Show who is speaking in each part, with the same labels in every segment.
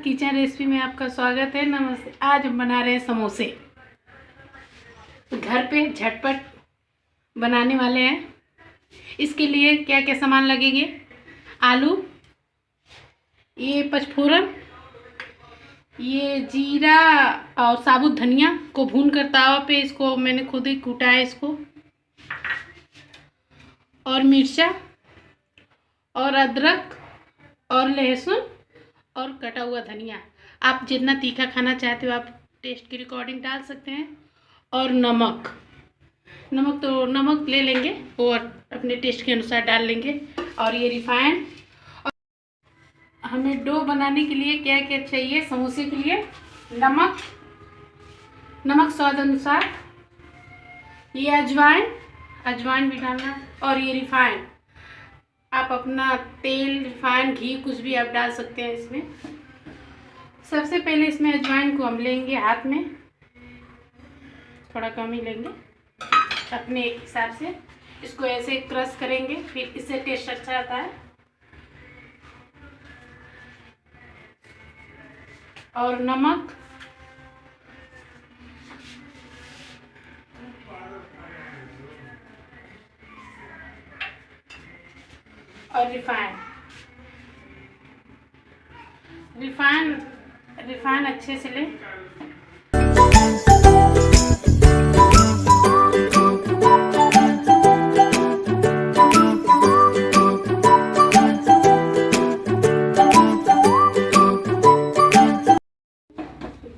Speaker 1: Kitchen recipe में आपका स्वागत है। नमस्ते। आज हम बना रहे हैं समोसे। घर पे झटपट बनाने वाले हैं। इसके लिए क्या क्या सामान लगेंगे? आलू, ये पचफोरन, ये जीरा और साबुत धनिया को भून कर तावा पे इसको मैंने खुद ही कूटा है इसको, और मिर्चा और अदरक और लहसुन और कटा हुआ धनिया। आप जितना तीखा खाना चाहते हो आप टेस्ट के अकॉर्डिंग डाल सकते हैं। और नमक तो नमक ले लेंगे और अपने टेस्ट के अनुसार डाल लेंगे। और ये रिफाइंड। और हमें डो बनाने के लिए क्या क्या चाहिए? समोसे के लिए नमक स्वाद अनुसार, ये अजवाइन भी डालना, और ये रिफाइंड। आप अपना तेल, रिफाइंड, घी कुछ भी आप डाल सकते हैं इसमें। सबसे पहले इसमें अजवाइन को हम लेंगे हाथ में, थोड़ा कम ही लेंगे अपने एक हिसाब से। इसको ऐसे क्रश करेंगे, फिर इससे टेस्ट अच्छा आता है। और नमक और रिफाइंड अच्छे से लें।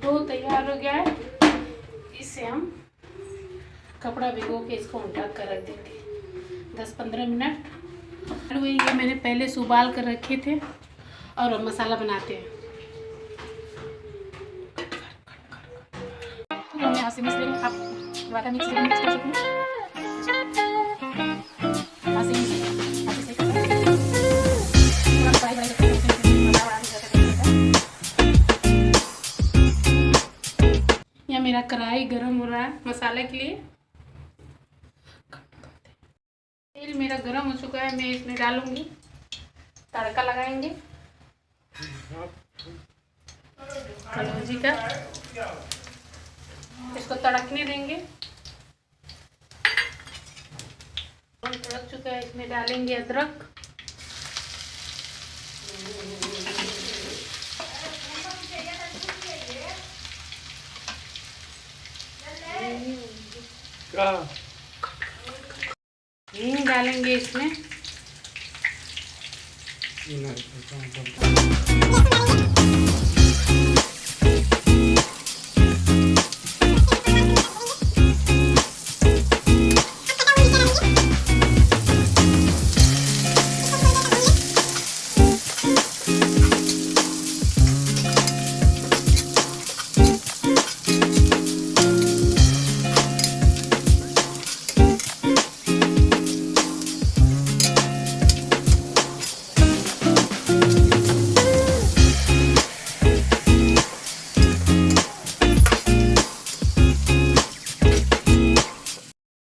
Speaker 1: डो तैयार हो गया है। इसे हम कपड़ा भिगो के इसको ढक कर रख देंगे 10-15 मिनट। आलू ये मैंने पहले से उबाल कर रखे थे। और अब मसाला बनाते हैं। हम यहाँ से मिक्स लेंगे, आप वादा मिक्स कर सकते हैं। यहाँ से यहाँ मेरा कढ़ाई गरम हो रहा है मसाले के लिए। तेल मेरा गरम हो चुका है, मैं इसमें डालूंगी, तड़का लगाएंगे कलौजी का। इसको तड़कने देंगे। तड़क चुका है, इसमें डालेंगे अदरक, हींग डालेंगे इसमें।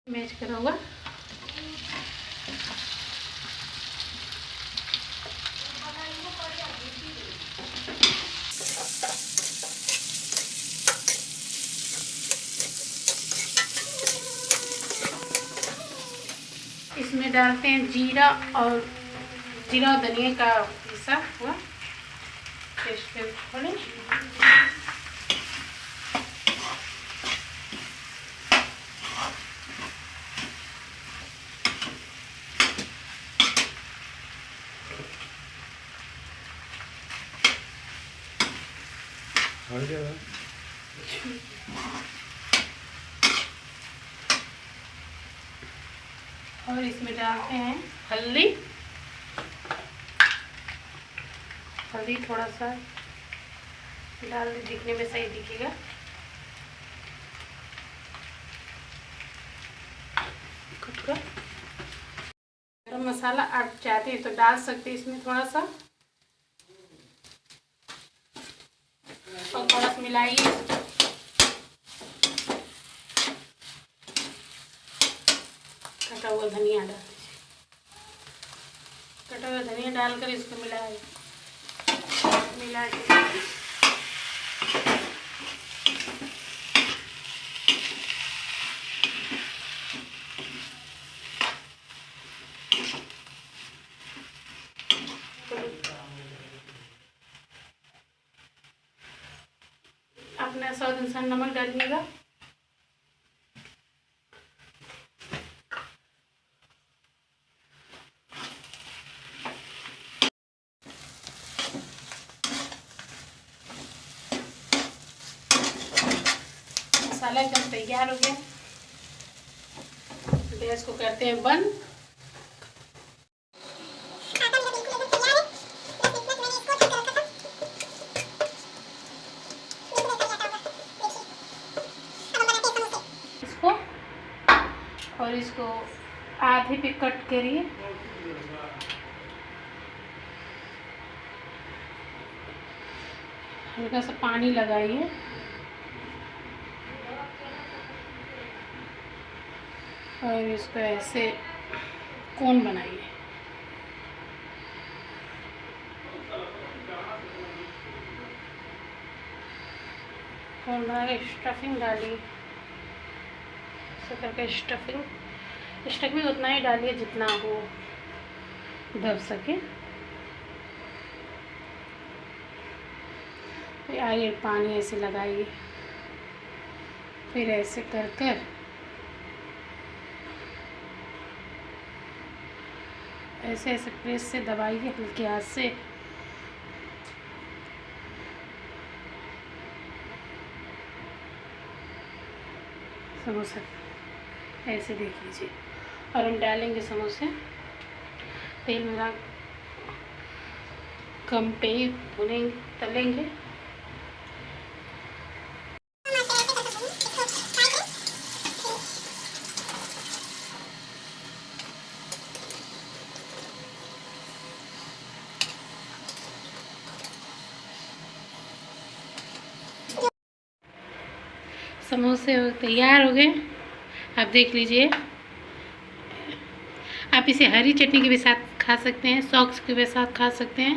Speaker 1: मैच करा हुआ इसमें डालते हैं जीरा और धनिया का पिसा हुआ टेस्ट के अकॉर्डिंग। और इसमें डालते हैं हल्दी थोड़ा सा डाल दे, दिखने में सही दिखेगा। गरम मसाला आप चाहते हैं तो डाल सकते हैं इसमें थोड़ा सा, और थोड़ा सा मिलाइए। कटा हुआ धनिया डालकर इसको मिलाइए। मिला के अपने स्वाद अनुसार नमक डालिएगा। मसाला एकदम तैयार हो गया। गैस को करते हैं बंद। इसको और इसको आधे पे कट करिए। हल्का सा पानी लगाइए और इसको ऐसे कोन बनाइए। कोन बना के स्टफिंग डालिए। ऐसे करके स्टफिंग उतना ही डालिए जितना वो दब सके। फिर पानी ऐसे लगाइए। फिर ऐसे कर कर ऐसे प्रेस से दबाइए हल्के हाथ से। समोसा ऐसे देख लीजिए। और हम डालेंगे समोसे। तेल में कम पे ही तलेंगे। समोसे तैयार हो गए। आप देख लीजिए। आप इसे हरी चटनी के भी साथ खा सकते हैं, सॉस के भी साथ खा सकते हैं।